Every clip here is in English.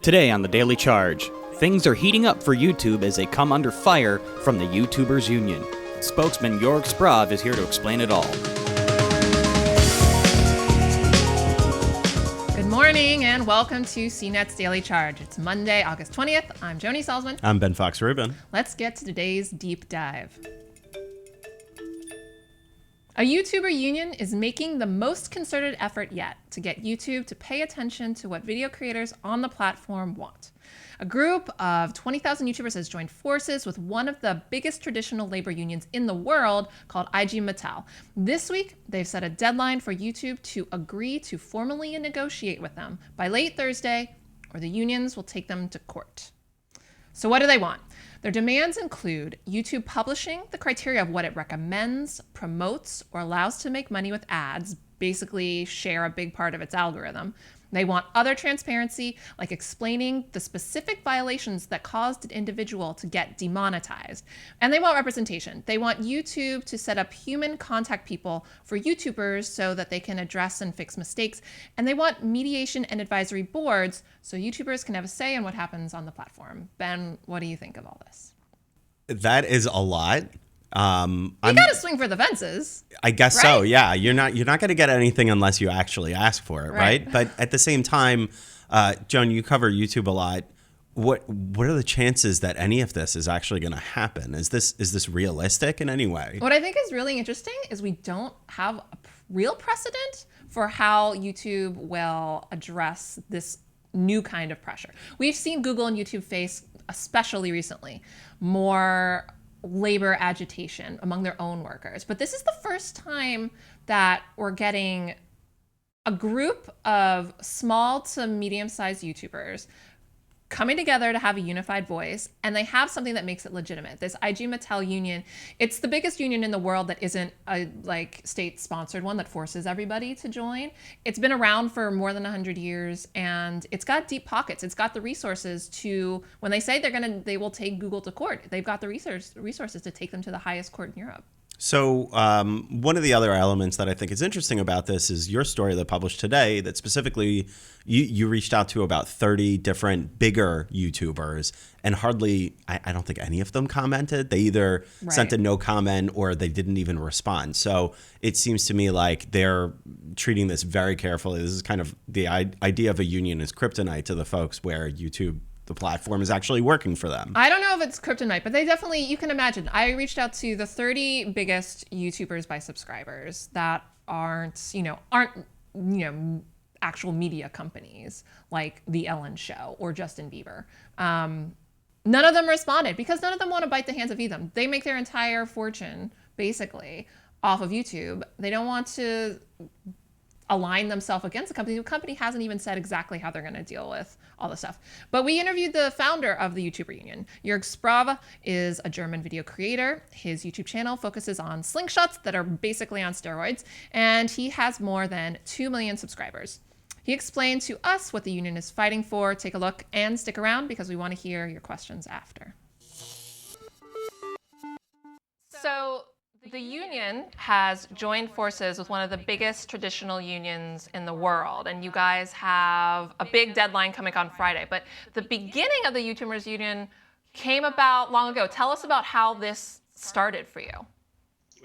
Today on The Daily Charge, things are heating up for YouTube as they come under fire from the YouTubers Union. Spokesman Jorg Sprav is here to explain it all. Good morning and welcome to CNET's Daily Charge. It's Monday, August 20th. I'm Joni Salzman. I'm Ben Fox-Rubin. Let's get to today's deep dive. A YouTuber union is making the most concerted effort yet to get YouTube to pay attention to what video creators on the platform want. A group of 20,000 YouTubers has joined forces with one of the biggest traditional labor unions in the world called IG Metall. This week, they've set a deadline for YouTube to agree to formally negotiate with them by late Thursday, or the unions will take them to court. So what do they want? Their demands include YouTube publishing the criteria of what it recommends, promotes, or allows to make money with ads, basically share a big part of its algorithm. They want other transparency, like explaining the specific violations that caused an individual to get demonetized. And they want representation. They want YouTube to set up human contact people for YouTubers so that they can address and fix mistakes. And they want mediation and advisory boards so YouTubers can have a say in what happens on the platform. Ben, what do you think of all this? That is a lot. You gotta swing for the fences. I guess right? so. Yeah, you're not going to get anything unless you actually ask for it, right? But at the same time, Joan, you cover YouTube a lot. What are the chances that any of this is actually going to happen? Is this realistic in any way? What I think is really interesting is we don't have a real precedent for how YouTube will address this new kind of pressure. We've seen Google and YouTube face, especially recently, more labor agitation among their own workers. But this is the first time that we're getting a group of small to medium-sized YouTubers coming together to have a unified voice, and they have something that makes it legitimate. This IG Metall union, it's the biggest union in the world that isn't a state-sponsored one that forces everybody to join. It's been around for more than 100 years, and it's got deep pockets. It's got the resources to, when they say they will take Google to court, they've got the resources to take them to the highest court in Europe. So one of the other elements that I think is interesting about this is your story that published today that specifically you reached out to about 30 different bigger YouTubers, and hardly, I don't think any of them commented. They either sent a no comment or they didn't even respond. So it seems to me like they're treating this very carefully. This is kind of the idea of a union is kryptonite to the folks where YouTube, the platform, is actually working for them. I don't know if it's kryptonite, but they definitely, you can imagine. I reached out to the 30 biggest YouTubers by subscribers that aren't actual media companies like The Ellen Show or Justin Bieber. None of them responded because none of them want to bite the hands that feed them. They make their entire fortune basically off of YouTube. They don't want to align themselves against the company. The company hasn't even said exactly how they're going to deal with all this stuff. But we interviewed the founder of the YouTuber Union. Jorg Sprav is a German video creator. His YouTube channel focuses on slingshots that are basically on steroids, and he has more than 2 million subscribers. He explained to us what the union is fighting for. Take a look and stick around because we want to hear your questions after. So the union has joined forces with one of the biggest traditional unions in the world, and you guys have a big deadline coming on Friday. But the beginning of the YouTubers Union came about long ago. Tell us about how this started for you.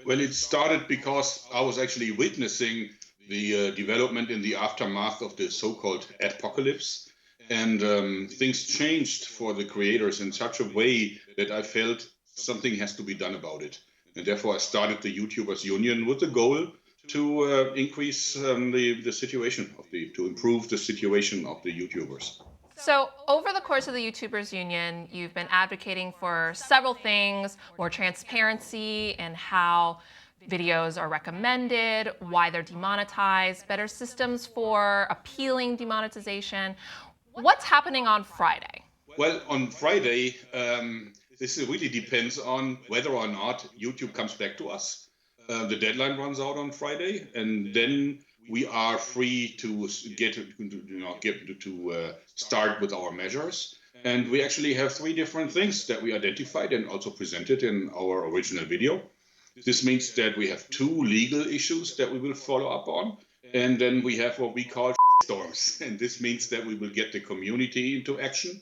Well, it started because I was actually witnessing the development in the aftermath of the so-called adpocalypse, and things changed for the creators in such a way that I felt something has to be done about it. And therefore, I started the YouTubers Union with the goal to increase the situation to improve the situation of the YouTubers. So over the course of the YouTubers Union, you've been advocating for several things: more transparency in how videos are recommended, why they're demonetized, better systems for appealing demonetization. What's happening on Friday? Well, on Friday, this really depends on whether or not YouTube comes back to us. The deadline runs out on Friday, and then we are free to start with our measures. And we actually have 3 different things that we identified and also presented in our original video. This means that we have 2 legal issues that we will follow up on, and then we have what we call storms. And this means that we will get the community into action.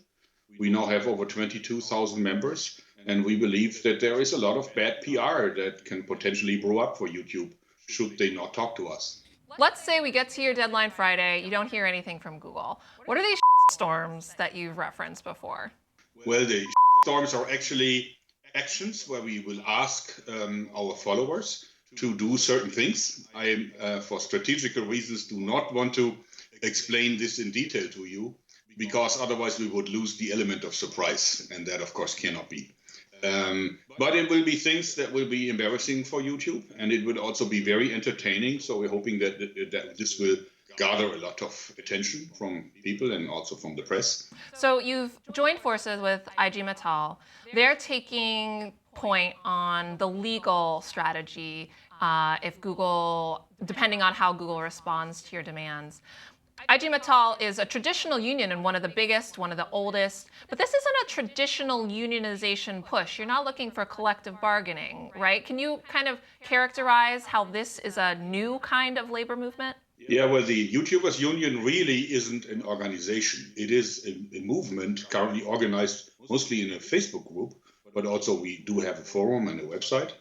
We now have over 22,000 members, and we believe that there is a lot of bad PR that can potentially brew up for YouTube should they not talk to us. Let's say we get to your deadline Friday, you don't hear anything from Google. What are these storms that you've referenced before? Well, the storms are actually actions where we will ask our followers to do certain things. I, for strategical reasons, do not want to explain this in detail to you, because otherwise we would lose the element of surprise, and that, of course, cannot be. But it will be things that will be embarrassing for YouTube, and it will also be very entertaining. So we're hoping that this will gather a lot of attention from people and also from the press. So you've joined forces with IG Metall. They're taking point on the legal strategy if Google, depending on how Google responds to your demands. IG Metall is a traditional union and one of the biggest, one of the oldest, but this isn't a traditional unionization push. You're not looking for collective bargaining, right? Can you kind of characterize how this is a new kind of labor movement? Yeah, well, the YouTubers Union really isn't an organization. It is a movement currently organized mostly in a Facebook group, but also we do have a forum and a website.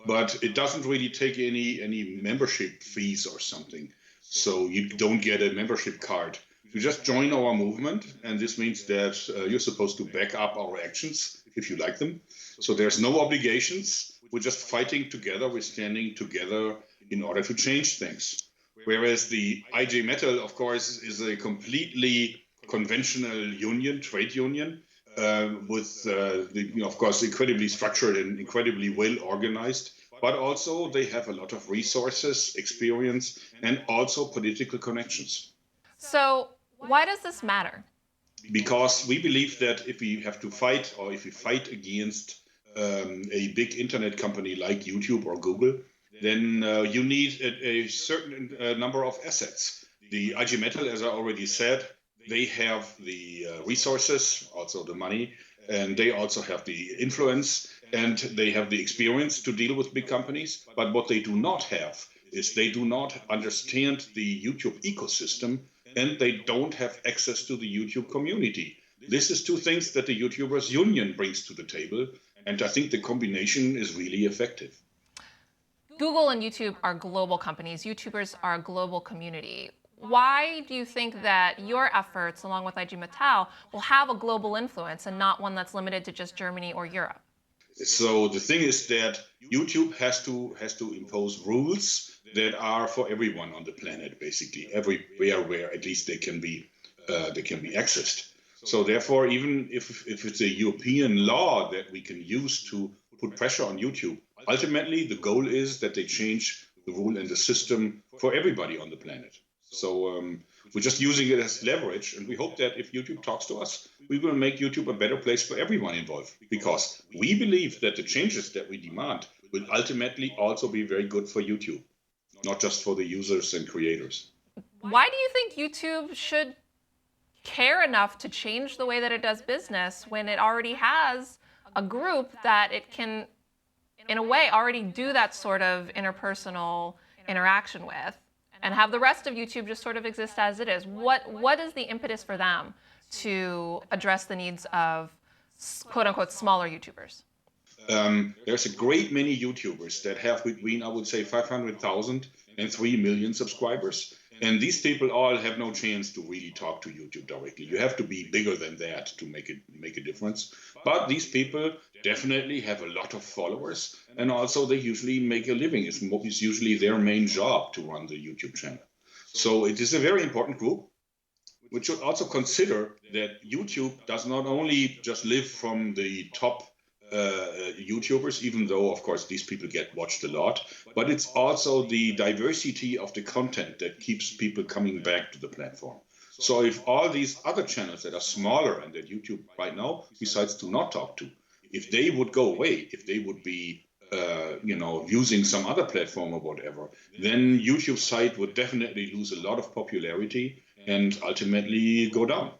But it doesn't really take any membership fees or something. So you don't get a membership card. You just join our movement, and this means that you're supposed to back up our actions if you like them. So there's no obligations. We're just fighting together. We're standing together in order to change things. Whereas the IG Metall, of course, is a completely conventional union, trade union, with, of course, incredibly structured and incredibly well organized. But also they have a lot of resources, experience, and also political connections. So why does this matter? Because we believe that if we have to fight, or if we fight against a big internet company like YouTube or Google, then you need a certain number of assets. The IG Metall, as I already said, they have the resources, also the money, and they also have the influence, and they have the experience to deal with big companies. But what they do not have is they do not understand the YouTube ecosystem, and they don't have access to the YouTube community. This is two things that the YouTubers Union brings to the table, and I think the combination is really effective. Google and YouTube are global companies. YouTubers are a global community. Why do you think that your efforts, along with IG Metall, will have a global influence and not one that's limited to just Germany or Europe? So the thing is that YouTube has to impose rules that are for everyone on the planet, basically everywhere where at least they can be accessed. So therefore, even if it's a European law that we can use to put pressure on YouTube, ultimately the goal is that they change the rule and the system for everybody on the planet. So we're just using it as leverage, and we hope that if YouTube talks to us, we will make YouTube a better place for everyone involved, because we believe that the changes that we demand will ultimately also be very good for YouTube, not just for the users and creators. Why do you think YouTube should care enough to change the way that it does business when it already has a group that it can, in a way, already do that sort of interpersonal interaction with, and have the rest of YouTube just sort of exist as it is? What is the impetus for them to address the needs of quote-unquote smaller YouTubers? There's a great many YouTubers that have between, I would say, 500,000 and 3 million subscribers. And these people all have no chance to really talk to YouTube directly. You have to be bigger than that to make a difference. But these people definitely have a lot of followers, and also they usually make a living. It's usually their main job to run the YouTube channel. So it is a very important group. We should also consider that YouTube does not only just live from the top YouTubers, even though, of course, these people get watched a lot, but it's also the diversity of the content that keeps people coming back to the platform. So if all these other channels that are smaller and that YouTube right now decides to not talk to, if they would go away, if they would be using some other platform or whatever, then YouTube's site would definitely lose a lot of popularity and ultimately go down.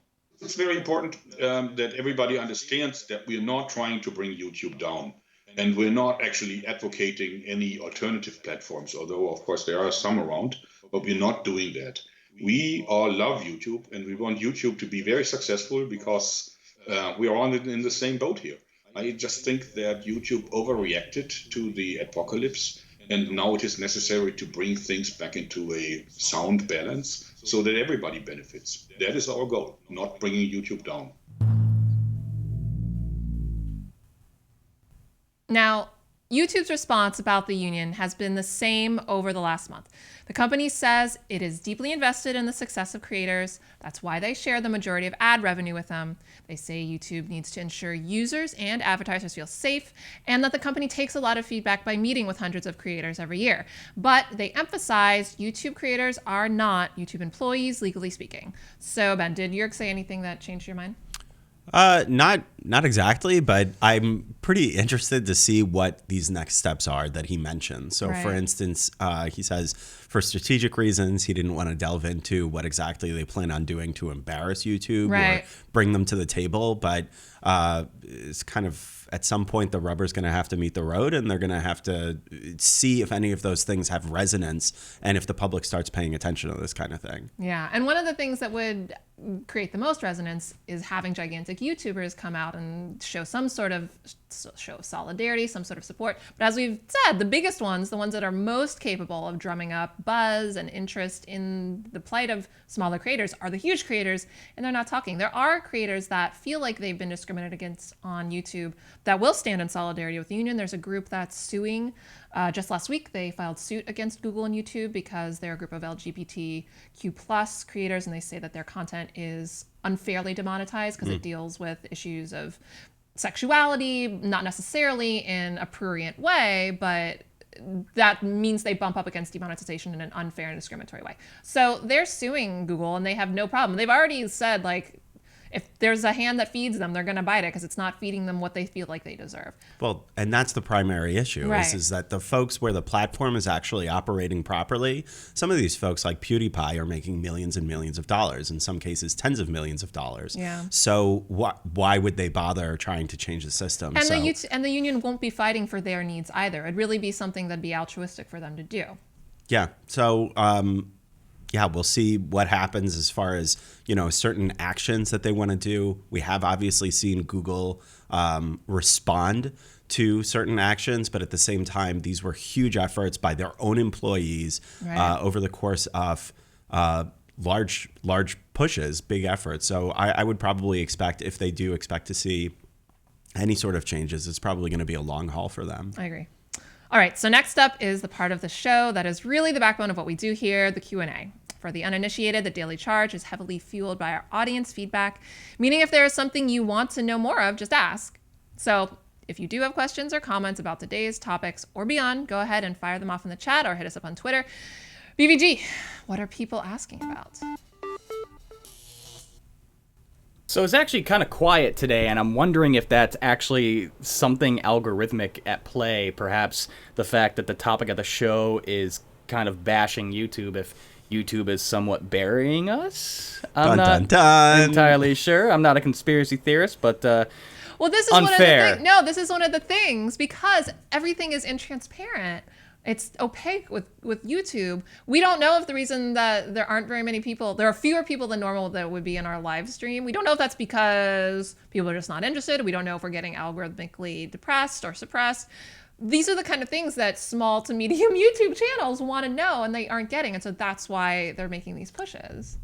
It's very important that everybody understands that we're not trying to bring YouTube down, and we're not actually advocating any alternative platforms, although of course there are some around, but we're not doing that. we all love YouTube, and we want YouTube to be very successful because we are on in the same boat here. I just think that YouTube overreacted to the apocalypse, and now it is necessary to bring things back into a sound balance so that everybody benefits. That is our goal, not bringing YouTube down. Now, YouTube's response about the union has been the same over the last month. The company says it is deeply invested in the success of creators. That's why they share the majority of ad revenue with them. They say YouTube needs to ensure users and advertisers feel safe, and that the company takes a lot of feedback by meeting with hundreds of creators every year. But they emphasize YouTube creators are not YouTube employees, legally speaking. So, Ben, did Jörg say anything that changed your mind? Not exactly, but I'm pretty interested to see what these next steps are that he mentioned. So, for instance, he says for strategic reasons, he didn't want to delve into what exactly they plan on doing to embarrass YouTube or bring them to the table. But it's kind of at some point the rubber's going to have to meet the road, and they're going to have to see if any of those things have resonance and if the public starts paying attention to this kind of thing. Yeah, and one of the things that would create the most resonance is having gigantic YouTubers come out and show some sort of solidarity, some sort of support. But as we've said, the biggest ones, the ones that are most capable of drumming up buzz and interest in the plight of smaller creators, are the huge creators, and they're not talking. There are creators that feel like they've been discriminated against on YouTube that will stand in solidarity with the union. There's a group that's suing. Just last week, they filed suit against Google and YouTube because they're a group of LGBTQ plus creators, and they say that their content is unfairly demonetized because it deals with issues of sexuality, not necessarily in a prurient way, but that means they bump up against demonetization in an unfair and discriminatory way. So they're suing Google, and they have no problem. They've already said, like, if there's a hand that feeds them, they're going to bite it because it's not feeding them what they feel like they deserve. Well, and that's the primary issue, is that the folks where the platform is actually operating properly, some of these folks like PewDiePie are making millions and millions of dollars, in some cases tens of millions of dollars. Yeah. So why would they bother trying to change the system? And, the union won't be fighting for their needs either. It'd really be something that'd be altruistic for them to do. Yeah. So yeah, we'll see what happens as far as, certain actions that they want to do. We have obviously seen Google respond to certain actions, but at the same time, these were huge efforts by their own employees over the course of large pushes, big efforts. So I would probably expect, if they do expect to see any sort of changes, it's probably going to be a long haul for them. I agree. All right, so next up is the part of the show that is really the backbone of what we do here, the Q&A. For the uninitiated, the Daily Charge is heavily fueled by our audience feedback, meaning if there is something you want to know more of, just ask. So if you do have questions or comments about today's topics or beyond, go ahead and fire them off in the chat or hit us up on Twitter. BVG, what are people asking about? So it's actually kind of quiet today, and I'm wondering if that's actually something algorithmic at play. Perhaps the fact that the topic of the show is kind of bashing YouTube, if YouTube is somewhat burying us. I'm not entirely sure. I'm not a conspiracy theorist, but well, this is unfair. This is one of the things, because everything is intransparent. It's opaque with YouTube. We don't know if the reason that there aren't very many people, there are fewer people than normal that would be in our live stream. We don't know if that's because people are just not interested. We don't know if we're getting algorithmically depressed or suppressed. These are the kind of things that small to medium YouTube channels want to know, and they aren't getting. And so that's why they're making these pushes.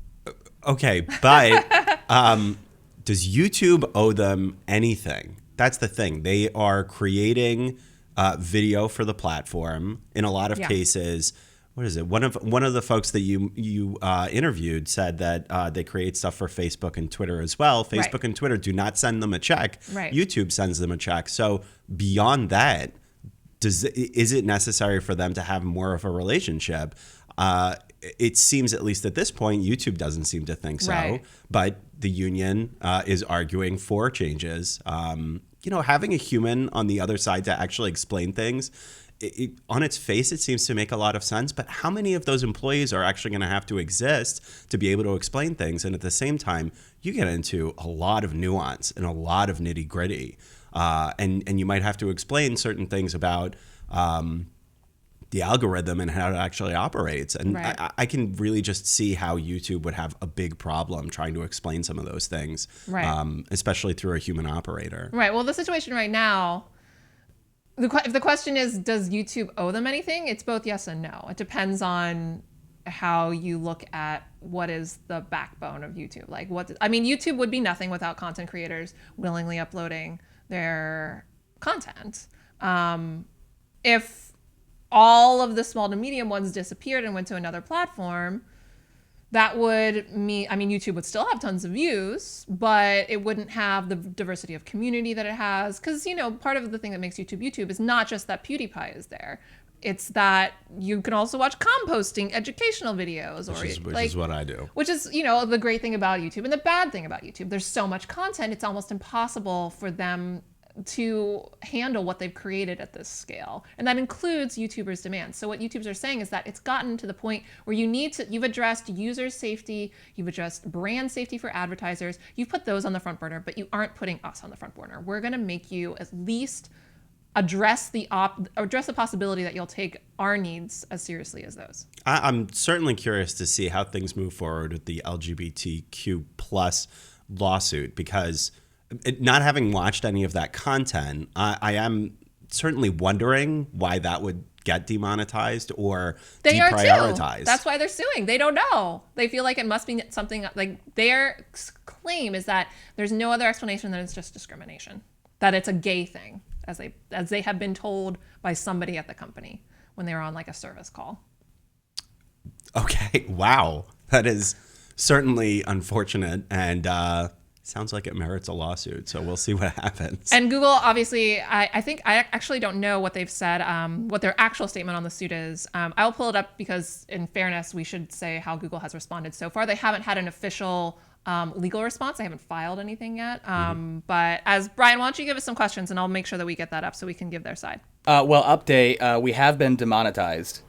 Okay, but does YouTube owe them anything? That's the thing. They are creating video for the platform. In a lot of cases, what is it? One of the folks that you interviewed said that they create stuff for Facebook and Twitter as well. Facebook and Twitter do not send them a check. YouTube sends them a check. So beyond that, is it necessary for them to have more of a relationship? It seems, at least at this point, YouTube doesn't seem to think so. But the union is arguing for changes. Having a human on the other side to actually explain things, on its face, it seems to make a lot of sense. But how many of those employees are actually going to have to exist to be able to explain things? And at the same time, you get into a lot of nuance and a lot of nitty gritty. And you might have to explain certain things about the algorithm and how it actually operates. And Right. I can really just see how YouTube would have a big problem trying to explain some of those things, Right. especially through a human operator. Right. Well, the situation right now, if the question is, does YouTube owe them anything? It's both yes and no. It depends on how you look at what is the backbone of YouTube. Like YouTube would be nothing without content creators willingly uploading their content. If all of the small to medium ones disappeared and went to another platform, that would mean, YouTube would still have tons of views, but it wouldn't have the diversity of community that it has. Because, part of the thing that makes YouTube is not just that PewDiePie is there. It's that you can also watch composting educational videos. Which is what I do. Which is, the great thing about YouTube and the bad thing about YouTube. There's so much content, it's almost impossible for them to handle what they've created at this scale. And that includes YouTubers' demands. So what YouTubers are saying is that it's gotten to the point where you've addressed user safety, you've addressed brand safety for advertisers, you've put those on the front burner, but you aren't putting us on the front burner. We're gonna make you at least address the possibility that you'll take our needs as seriously as those. I'm certainly curious to see how things move forward with the LGBTQ plus lawsuit, because not having watched any of that content, I am certainly wondering why that would get demonetized or deprioritized. That's why they're suing. They don't know. They feel like it must be something, like their claim is that there's no other explanation than it's just discrimination, that it's a gay thing, as they have been told by somebody at the company when they were on like a service call. Okay, wow. That is certainly unfortunate, and sounds like it merits a lawsuit, so we'll see what happens. And Google, obviously, I actually don't know what they've said, what their actual statement on the suit is. I'll pull it up because, in fairness, we should say how Google has responded so far. They haven't had an official legal response. They haven't filed anything yet. But as Brian, why don't you give us some questions, and I'll make sure that we get that up so we can give their side. Well, update. We have been demonetized.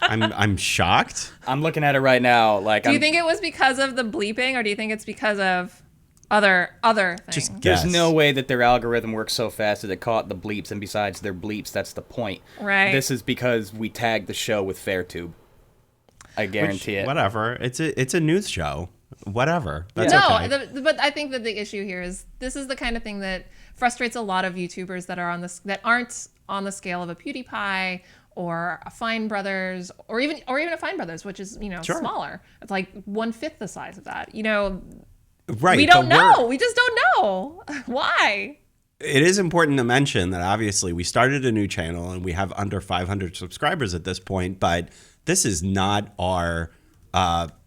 I'm shocked. I'm looking at it right now. Do you think it was because of the bleeping, or do you think it's because of other things? Just There's guess. no way that their algorithm works so fast that it caught the bleeps, and besides, they're bleeps. That's the point. Right. This is because we tagged the show with fairtube. I guarantee it. Whatever. It's a news show. Whatever. That's no, okay. but I think that the issue here is this is the kind of thing that frustrates a lot of YouTubers that aren't on the scale of a PewDiePie or a Fine Brothers, or even a Fine Brothers, which is Sure. smaller. It's like 1/5 the size of that. Right. We don't know. We just don't know why. It is important to mention that obviously we started a new channel and we have under 500 subscribers at this point, but this is not our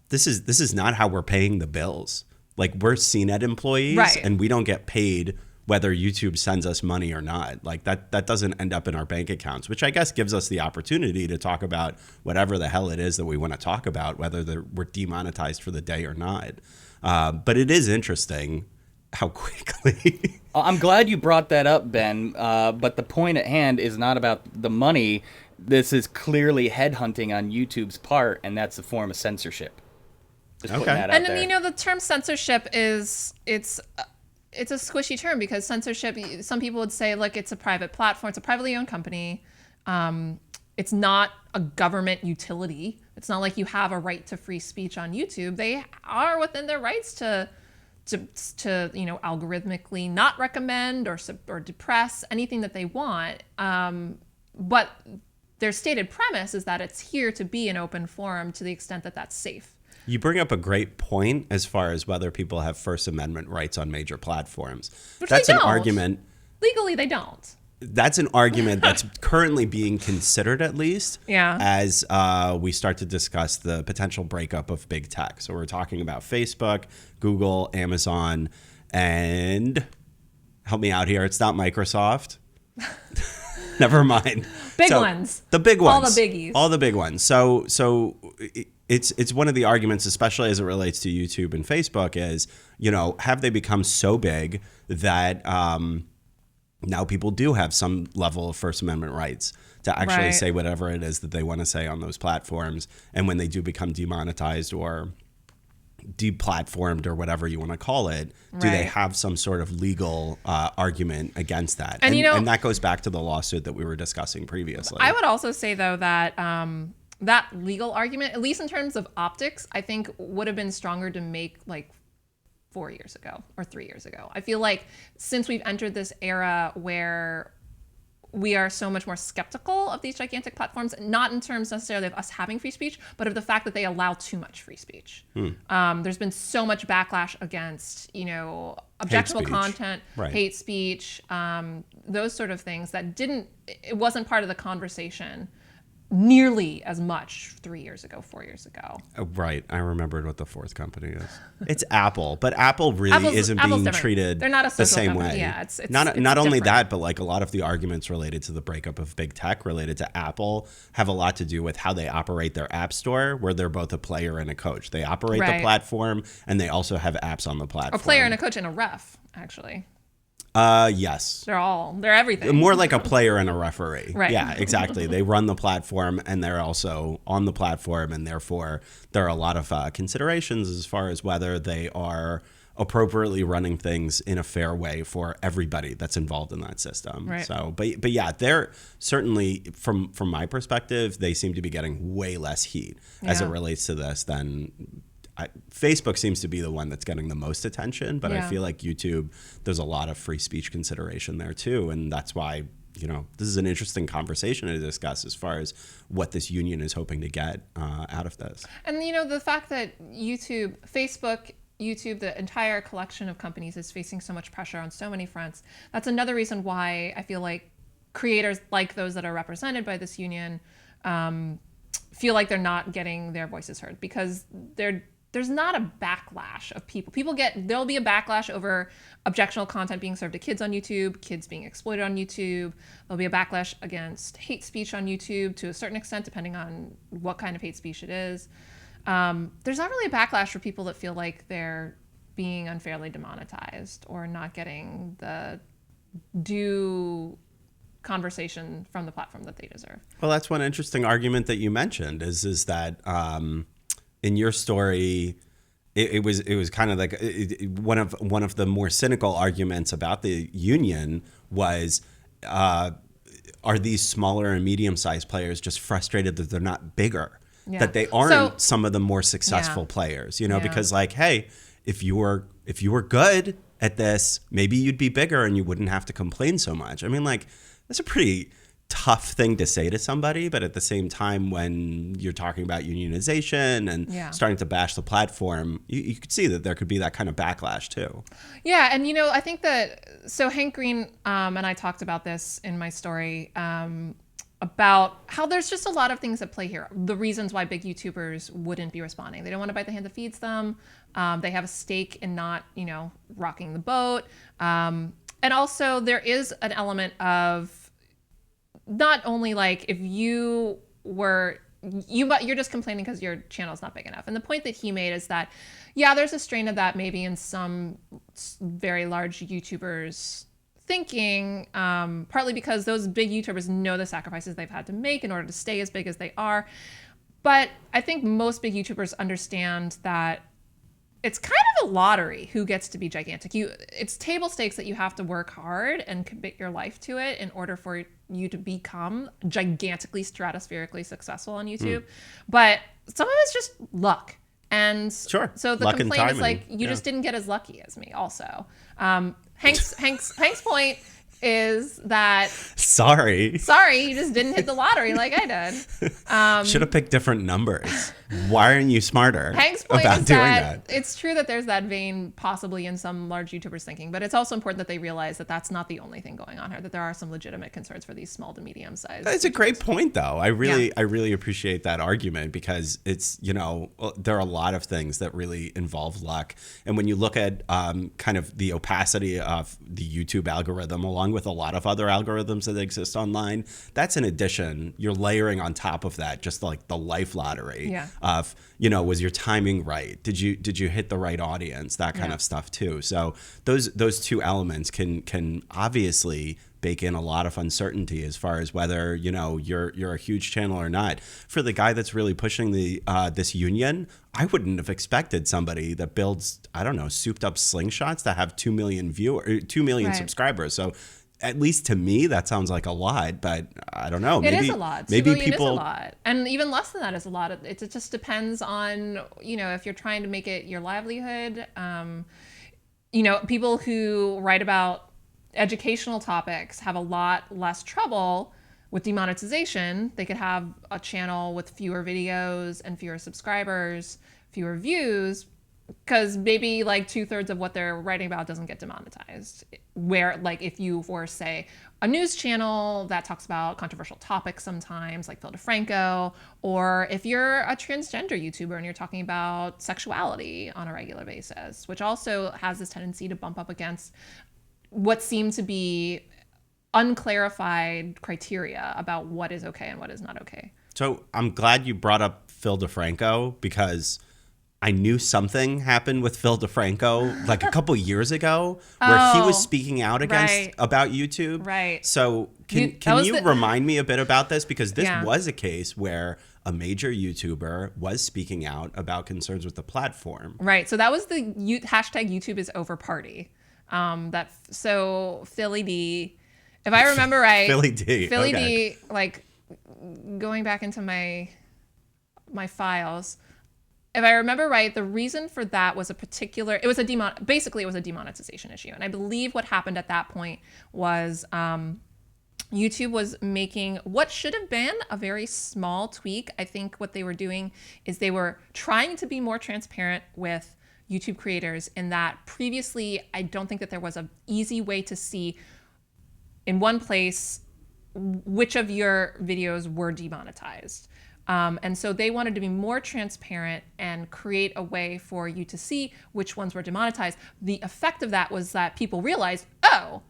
this is not how we're paying the bills. Like, we're CNET employees, Right. and we don't get paid whether YouTube sends us money or not. Like, that doesn't end up in our bank accounts, which I guess gives us the opportunity to talk about whatever the hell it is that we want to talk about, whether we're demonetized for the day or not. But it is interesting how quickly. I'm glad you brought that up, Ben. But the point at hand is not about the money. This is clearly headhunting on YouTube's part, and that's a form of censorship. Just putting Okay. that out And there. the term censorship it's a squishy term, because censorship, some people would say, like, it's a private platform, it's a privately owned company. It's not a government utility. It's not like you have a right to free speech on YouTube. They are within their rights to algorithmically not recommend or depress anything that they want. But their stated premise is that it's here to be an open forum to the extent that that's safe. You bring up a great point as far as whether people have First Amendment rights on major platforms. Which That's they an don't. argument. Legally, they don't. That's an argument that's currently being considered, at least, Yeah. as we start to discuss the potential breakup of big tech. So we're talking about Facebook, Google, Amazon, and help me out here. It's not Microsoft. Never mind. Big ones. The big All ones. the biggies. All the big ones. So it's one of the arguments, especially as it relates to YouTube and Facebook, is, have they become so big that now people do have some level of First Amendment rights to actually Right. say whatever it is that they want to say on those platforms. And when they do become demonetized or deplatformed or whatever you want to call it, do they Right. have some sort of legal argument against that? And, And that goes back to the lawsuit that we were discussing previously. I would also say, though, that that legal argument, at least in terms of optics, I think would have been stronger to make like 4 years ago or 3 years ago. I feel like since we've entered this era where we are so much more skeptical of these gigantic platforms, not in terms necessarily of us having free speech, but of the fact that they allow too much free speech. There's been so much backlash against, objectionable speech. content, Right. hate speech, those sort of things that it wasn't part of the conversation nearly as much 3 years ago, 4 years ago. Right. I remembered what the fourth company is. It's Apple, but Apple really Apple's isn't being different. treated They're not a the social same company. way. Yeah, it's not only different. that, but like a lot of the arguments related to the breakup of big tech related to Apple have a lot to do with how they operate their app store, where they're both a player and a coach. They operate the Right. platform, and they also have apps on the platform. A player and a coach and a ref, actually. Yes. They're everything. More like a player and a referee. Right. Yeah, exactly. They run the platform and they're also on the platform, and therefore there are a lot of considerations as far as whether they are appropriately running things in a fair way for everybody that's involved in that system. Right. So, but yeah, they're certainly from my perspective, they seem to be getting way less heat as it Yeah. relates to this than Facebook seems to be the one that's getting the most attention, but I Yeah. feel like YouTube, there's a lot of free speech consideration there too. And that's why, this is an interesting conversation to discuss as far as what this union is hoping to get out of this. And the fact that Facebook, the entire collection of companies is facing so much pressure on so many fronts, that's another reason why I feel like creators like those that are represented by this union feel like they're not getting their voices heard, because there's not a backlash of people. There'll be a backlash over objectionable content being served to kids on YouTube, kids being exploited on YouTube. There'll be a backlash against hate speech on YouTube to a certain extent, depending on what kind of hate speech it is. There's not really a backlash for people that feel like they're being unfairly demonetized or not getting the due conversation from the platform that they deserve. Well, that's one interesting argument that you mentioned is that in your story, it was kind of like one of the more cynical arguments about the union was, are these smaller and medium-sized players just frustrated that they're not bigger, Yeah. that they aren't some of the more successful players, because like, hey, if you were good at this, maybe you'd be bigger and you wouldn't have to complain so much. I mean, like, that's a pretty tough thing to say to somebody, but at the same time, when you're talking about unionization and starting to bash the platform, you could see that there could be that kind of backlash too. Yeah, and I think so Hank Green and I talked about this in my story about how there's just a lot of things at play here. The reasons why big YouTubers wouldn't be responding. They don't want to bite the hand that feeds them. They have a stake in not, rocking the boat. And also there is an element of not only like if you're just complaining because your channel's not big enough. And the point that he made is that, there's a strain of that maybe in some very large YouTubers thinking, partly because those big YouTubers know the sacrifices they've had to make in order to stay as big as they are. But I think most big YouTubers understand that it's kind of a lottery who gets to be gigantic. It's table stakes that you have to work hard and commit your life to it in order for you to become gigantically, stratospherically successful on YouTube. But some of it's just luck. And so the luck and complaint is timing. like, you just didn't get as lucky as me also. Hank's point is that sorry, you just didn't hit the lottery like I did. Should have picked different numbers. Why aren't you smarter Hank's point about is doing that that? it's true that there's that vein possibly in some large YouTubers thinking, but it's also important that they realize that that's not the only thing going on here, that there are some legitimate concerns for these small to medium sized. It's a great point, though. I really appreciate that argument, because it's, there are a lot of things that really involve luck. And when you look at kind of the opacity of the YouTube algorithm, along with a lot of other algorithms that exist online, that's an addition. You're layering on top of that just like the life lottery Was your timing right? Did you hit the right audience? That kind of stuff too. So those two elements can obviously bake in a lot of uncertainty as far as whether you're a huge channel or not. For the guy that's really pushing the this union, I wouldn't have expected somebody that builds, I don't know, souped up slingshots to have 2 million subscribers. So at least to me, that sounds like a lot, but I don't know. It is a lot. Maybe 2 million people is a lot, and even less than that is a lot. It just depends on if you're trying to make it your livelihood. People who write about educational topics have a lot less trouble with demonetization. They could have a channel with fewer videos and fewer subscribers, fewer views, because maybe like 2/3 of what they're writing about doesn't get demonetized. Where like if you were, say, a news channel that talks about controversial topics sometimes, like Phil DeFranco, or if you're a transgender YouTuber and you're talking about sexuality on a regular basis, which also has this tendency to bump up against what seem to be unclarified criteria about what is okay and what is not okay. So I'm glad you brought up Phil DeFranco, because I knew something happened with Phil DeFranco like a couple years ago where he was speaking out about YouTube. Right. So can you remind me a bit about this? Because this was a case where a major YouTuber was speaking out about concerns with the platform. Right. So that was the hashtag YouTube is over party. So Philly D, if I remember right, Philly D, like going back into my files, if I remember right, the reason for that was it was a demonetization issue. And I believe what happened at that point was YouTube was making what should have been a very small tweak. I think what they were doing is they were trying to be more transparent with YouTube creators, in that previously I don't think that there was an easy way to see in one place which of your videos were demonetized. And so they wanted to be more transparent and create a way for you to see which ones were demonetized. The effect of that was that people realized, oh,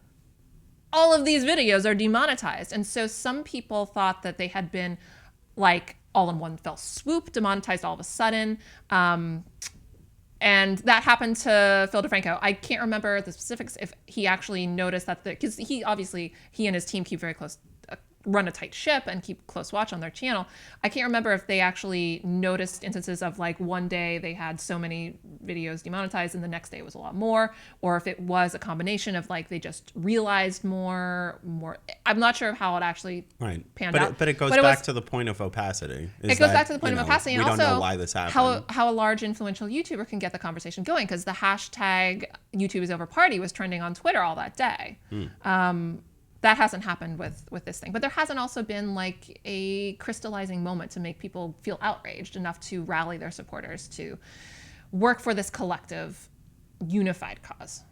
all of these videos are demonetized. And so some people thought that they had been like all in one fell swoop demonetized all of a sudden. And that happened to Phil DeFranco. I can't remember the specifics if he actually noticed that because he and his team keep very close, run a tight ship and keep close watch on their channel. I can't remember if they actually noticed instances of like one day they had so many videos demonetized and the next day it was a lot more, or if it was a combination of like they just realized more. I'm not sure how it actually panned out. But it goes back to the point of opacity. It goes back to the point of opacity, and we also don't know why this happened. How a large influential YouTuber can get the conversation going, because the hashtag YouTube is over party was trending on Twitter all that day. That hasn't happened with this thing. But there hasn't also been like a crystallizing moment to make people feel outraged enough to rally their supporters to work for this collective, unified cause.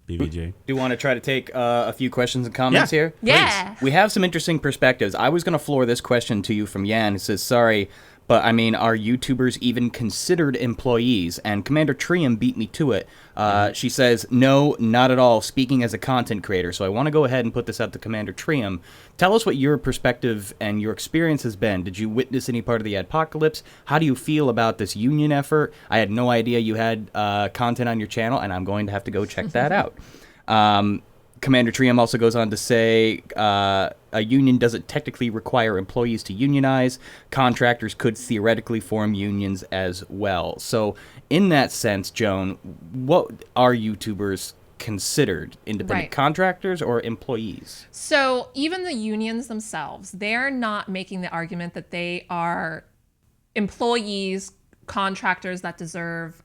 BBJ. Do you want to try to take a few questions and comments here? Yeah. We have some interesting perspectives. I was going to floor this question to you from Yan, who says, sorry, but I mean, are YouTubers even considered employees? And Commander Trium beat me to it. She says, no, not at all, speaking as a content creator. So I want to go ahead and put this out to Commander Trium. Tell us what your perspective and your experience has been. Did you witness any part of the apocalypse? How do you feel about this union effort? I had no idea you had content on your channel, and I'm going to have to go check that out. Commander Trium also goes on to say a union doesn't technically require employees to unionize. Contractors could theoretically form unions as well. So in that sense, Joan, what are YouTubers considered? Independent contractors or employees? So even the unions themselves, they're not making the argument that they are employees, contractors that deserve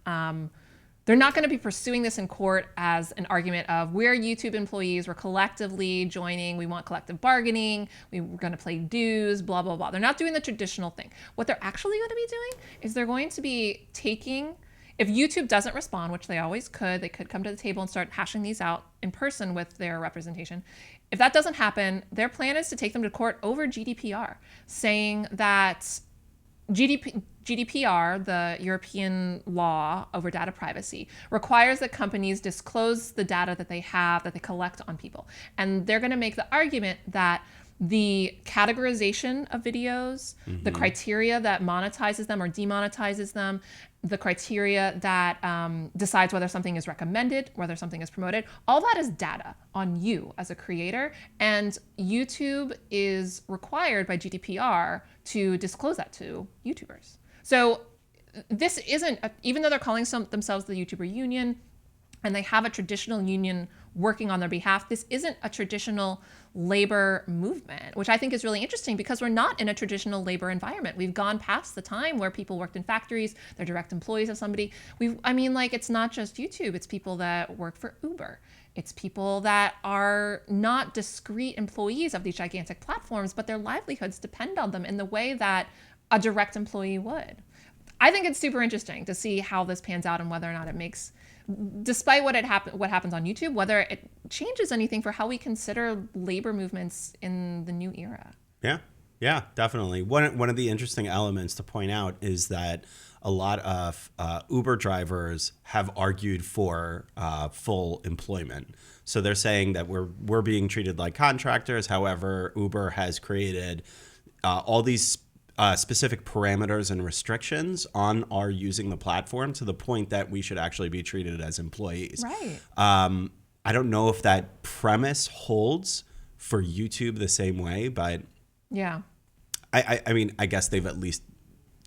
they're not going to be pursuing this in court as an argument of we're YouTube employees, we're collectively joining, we want collective bargaining, we're going to pay dues, blah, blah, blah. They're not doing the traditional thing. What they're actually going to be doing is they're going to be taking, if YouTube doesn't respond, which they always could, they could come to the table and start hashing these out in person with their representation. If that doesn't happen, their plan is to take them to court over GDPR, saying that GDPR, the European law over data privacy, requires that companies disclose the data that they have, that they collect on people. And they're going to make the argument that the categorization of videos, the criteria that monetizes them or demonetizes them, the criteria that decides whether something is recommended, whether something is promoted, all that is data on you as a creator. And YouTube is required by GDPR to disclose that to YouTubers. So this isn't, even though they're calling themselves the YouTuber Union, and they have a traditional union working on their behalf, this isn't a traditional labor movement, which I think is really interesting because we're not in a traditional labor environment. We've gone past the time where people worked in factories, they're direct employees of somebody. It's not just YouTube, it's people that work for Uber. It's people that are not discrete employees of these gigantic platforms, but their livelihoods depend on them in the way that a direct employee would. I think it's super interesting to see how this pans out and whether or not it makes, despite what happens on YouTube, whether it changes anything for how we consider labor movements in the new era. Yeah, definitely. One of the interesting elements to point out is that a lot of Uber drivers have argued for full employment. So they're saying that we're being treated like contractors. However, Uber has created all these specific parameters and restrictions on our using the platform to the point that we should actually be treated as employees. Right. I don't know if that premise holds for YouTube the same way, but yeah, I guess they've at least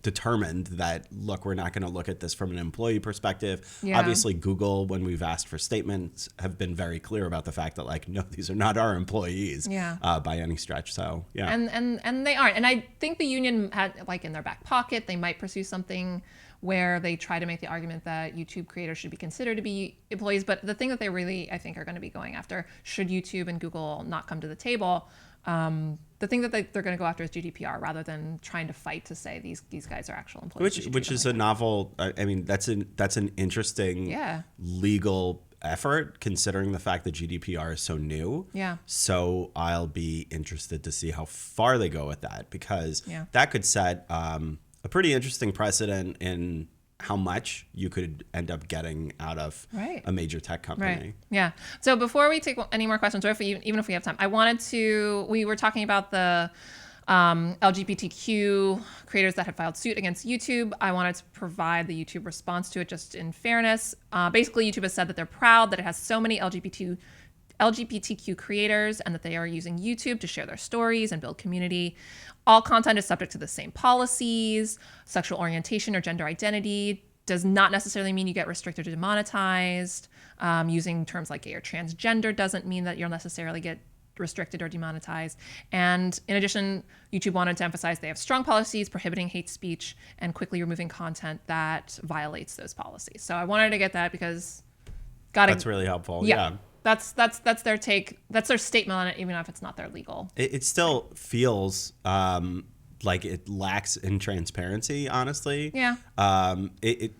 determined that, look, we're not going to look at this from an employee perspective. Yeah. Obviously, Google, when we've asked for statements, have been very clear about the fact that, like, no, these are not our employees by any stretch. So, yeah. And they aren't. And I think the union had, like, in their back pocket, they might pursue something where they try to make the argument that YouTube creators should be considered to be employees. But the thing that they really, I think, are going to be going after, should YouTube and Google not come to the table, the thing that they're going to go after is GDPR rather than trying to fight to say these guys are actual employees. Which is a novel. I mean, that's an interesting legal effort considering the fact that GDPR is so new. Yeah. So I'll be interested to see how far they go with that because that could set a pretty interesting precedent in how much you could end up getting out of a major tech company. Right. Yeah. So before we take any more questions, or even if we have time, we were talking about the LGBTQ creators that had filed suit against YouTube. I wanted to provide the YouTube response to it just in fairness. Basically, YouTube has said that they're proud that it has so many LGBTQ creators and that they are using YouTube to share their stories and build community. All content is subject to the same policies. Sexual orientation or gender identity does not necessarily mean you get restricted or demonetized. Using terms like gay or transgender doesn't mean that you'll necessarily get restricted or demonetized. And in addition, YouTube wanted to emphasize they have strong policies prohibiting hate speech and quickly removing content that violates those policies. So I wanted to get that because that's really helpful. Yeah. That's their take. That's their statement on it, even if it's not their legal. It still feels like it lacks in transparency, honestly. Yeah. It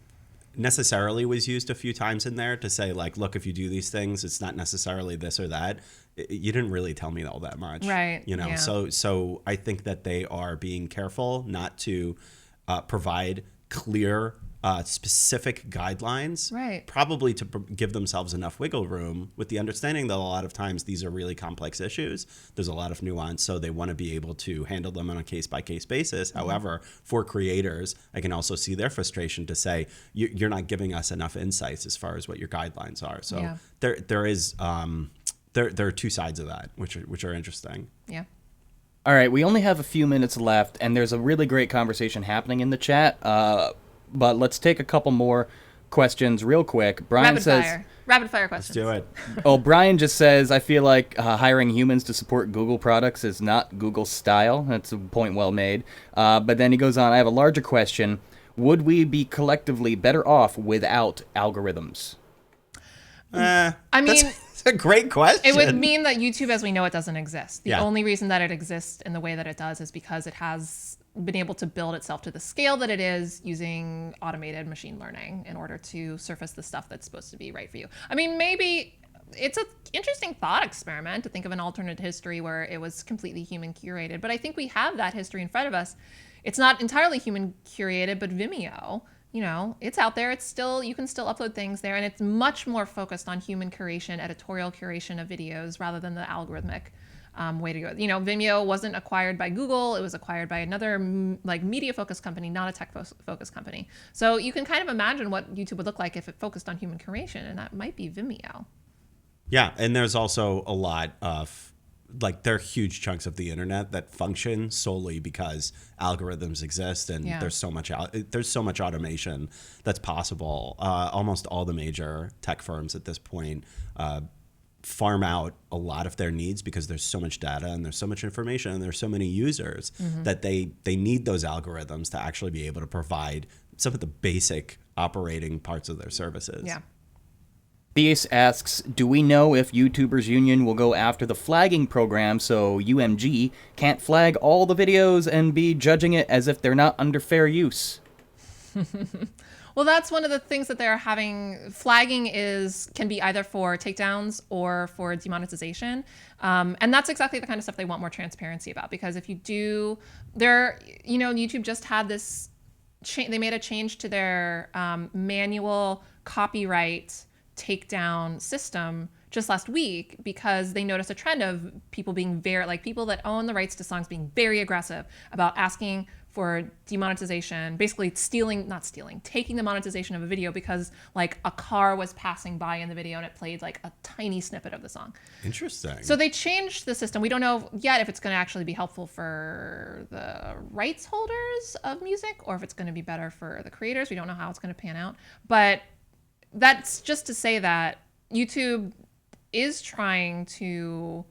necessarily was used a few times in there to say, like, look, if you do these things, it's not necessarily this or that. You didn't really tell me all that much. Right. You know, yeah. So I think that they are being careful not to provide clear specific guidelines, right? Probably to give themselves enough wiggle room with the understanding that a lot of times these are really complex issues. There's a lot of nuance, so they want to be able to handle them on a case-by-case basis. Mm-hmm. However, for creators, I can also see their frustration to say, you're not giving us enough insights as far as what your guidelines are. So there are two sides of that, which are interesting. Yeah. All right, we only have a few minutes left, and there's a really great conversation happening in the chat. But let's take a couple more questions real quick. Brian Rapid fire questions. Let's do it. Brian just says, I feel like hiring humans to support Google products is not Google's style. That's a point well made. But then he goes on, I have a larger question. Would we be collectively better off without algorithms? That's a great question. It would mean that YouTube as we know it doesn't exist. The only reason that it exists in the way that it does is because it has been able to build itself to the scale that it is using automated machine learning in order to surface the stuff that's supposed to be right for you. I mean, maybe it's an interesting thought experiment to think of an alternate history where it was completely human curated, but I think we have that history in front of us. It's not entirely human curated, but Vimeo, you know, it's out there. It's still, you can still upload things there, and it's much more focused on human curation, editorial curation of videos rather than the algorithmic way to go. You know, Vimeo wasn't acquired by Google. It was acquired by another like media-focused company, not a tech-focused company. So you can kind of imagine what YouTube would look like if it focused on human curation, and that might be Vimeo. Yeah, and there's also a lot of, like, there are huge chunks of the internet that function solely because algorithms exist, and there's so much automation that's possible. Almost all the major tech firms at this point farm out a lot of their needs because there's so much data and there's so much information and there's so many users that they need those algorithms to actually be able to provide some of the basic operating parts of their services. Yeah. Theus asks, do we know if YouTubers Union will go after the flagging program so UMG can't flag all the videos and be judging it as if they're not under fair use? Well, that's one of the things that they're having. Flagging can be either for takedowns or for demonetization. And that's exactly the kind of stuff they want more transparency about, because if you do, YouTube just had this, they made a change to their manual copyright takedown system just last week because they noticed a trend of people being people that own the rights to songs being very aggressive about asking for demonetization, basically taking the monetization of a video because like a car was passing by in the video and it played like a tiny snippet of the song. Interesting. So they changed the system. We don't know yet if it's going to actually be helpful for the rights holders of music or if it's going to be better for the creators. We don't know how it's going to pan out. But that's just to say that YouTube is trying to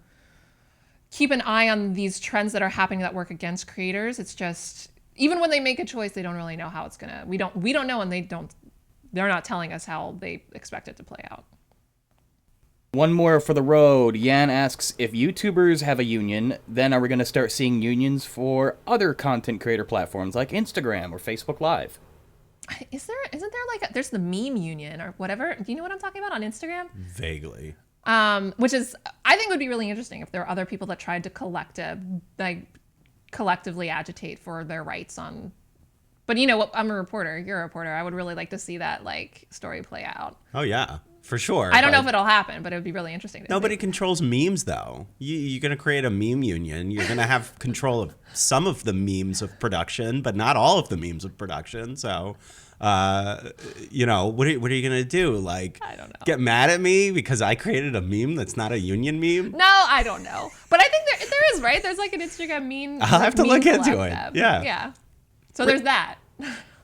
keep an eye on these trends that are happening that work against creators. It's just, even when they make a choice, they don't really know how it's gonna, we don't know, and they're not telling us how they expect it to play out. One more for the road. Yan asks, if YouTubers have a union, then are we going to start seeing unions for other content creator platforms like Instagram or Facebook Live? Isn't there there's the meme union or whatever? Do you know what I'm talking about on Instagram? Vaguely. Which is, I think would be really interesting if there are other people that tried to collectively agitate for their rights on. But you know what? I'm a reporter. You're a reporter. I would really like to see that story play out. Oh yeah, for sure. I don't know if it'll happen, but it would be really interesting. Nobody controls memes though. You're going to create a meme union. You're going to have control of some of the memes of production, but not all of the memes of production. So. What are you gonna do? I don't know. Get mad at me because I created a meme that's not a union meme? No, I don't know. But I think there is, right? There's like an Instagram meme. I'll have to look into it. Yeah. Yeah. So there's that.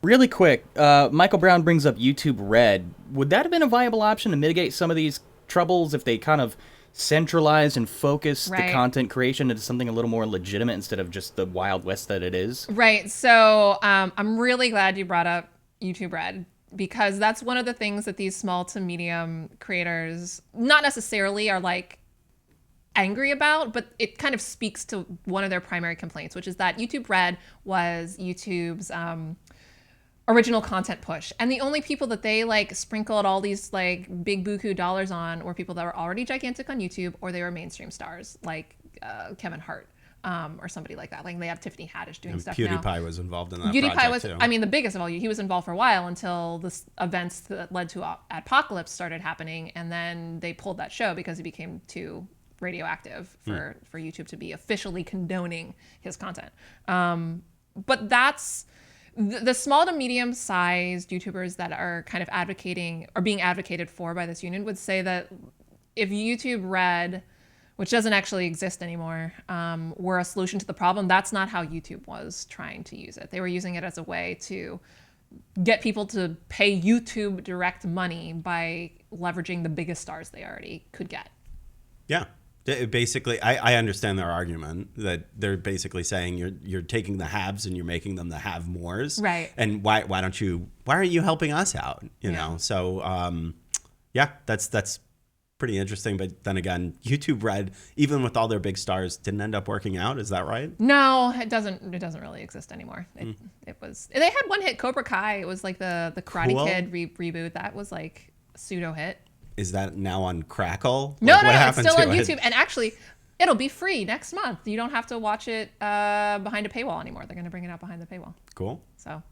Really quick, Michael Brown brings up YouTube Red. Would that have been a viable option to mitigate some of these troubles if they kind of centralized and focused the content creation into something a little more legitimate instead of just the Wild West that it is? Right. So I'm really glad you brought up YouTube Red, because that's one of the things that these small to medium creators not necessarily are angry about, but it kind of speaks to one of their primary complaints, which is that YouTube Red was YouTube's original content push. And the only people that they sprinkled all these big buku dollars on were people that were already gigantic on YouTube, or they were mainstream stars like Kevin Hart. Or somebody like that. They have Tiffany Haddish doing stuff now. PewDiePie was involved in that PewDiePie project too. the biggest of all. He was involved for a while until the events that led to Apocalypse started happening, and then they pulled that show because he became too radioactive for YouTube to be officially condoning his content. But that's the small to medium sized YouTubers that are kind of advocating or being advocated for by this union would say that if YouTube Red, which doesn't actually exist anymore, were a solution to the problem, that's not how YouTube was trying to use it. They were using it as a way to get people to pay YouTube direct money by leveraging the biggest stars they already could get. Yeah. Basically, I understand their argument that they're basically saying you're taking the haves and you're making them the have-mores. Right. And why aren't you helping us out? You know? So, that's pretty interesting. But then again, YouTube Red, even with all their big stars, didn't end up working out. Is that right? No, it doesn't really exist anymore. It was, they had one hit, Cobra Kai. It was the Karate Kid reboot. That was a pseudo hit. Is that now on Crackle? No, it's still on YouTube. And actually, it'll be free next month. You don't have to watch it behind a paywall anymore. They're going to bring it out behind the paywall. Cool. So,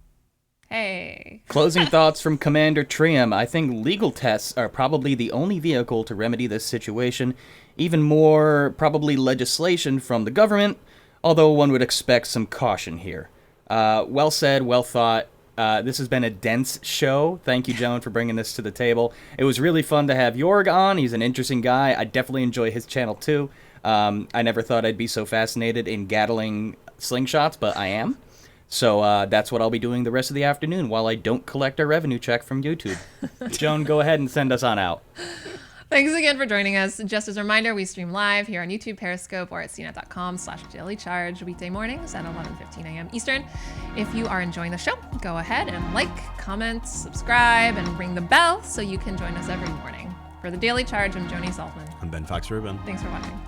Hey. Closing thoughts from Commander Trium. I think legal tests are probably the only vehicle to remedy this situation. Even more, probably legislation from the government, although one would expect some caution here. Well said, well thought. This has been a dense show. Thank you, Joan, for bringing this to the table. It was really fun to have Jorg on. He's an interesting guy. I definitely enjoy his channel, too. I never thought I'd be so fascinated in Gatling slingshots, but I am. So that's what I'll be doing the rest of the afternoon while I don't collect a revenue check from YouTube. Joan, go ahead and send us on out. Thanks again for joining us. Just as a reminder, we stream live here on YouTube, Periscope, or at cnet.com/dailycharge weekday mornings at 11:15 a.m. Eastern. If you are enjoying the show, go ahead and like, comment, subscribe, and ring the bell so you can join us every morning. For the Daily Charge, I'm Joni Saltman. I'm Ben Fox Rubin. Thanks for watching.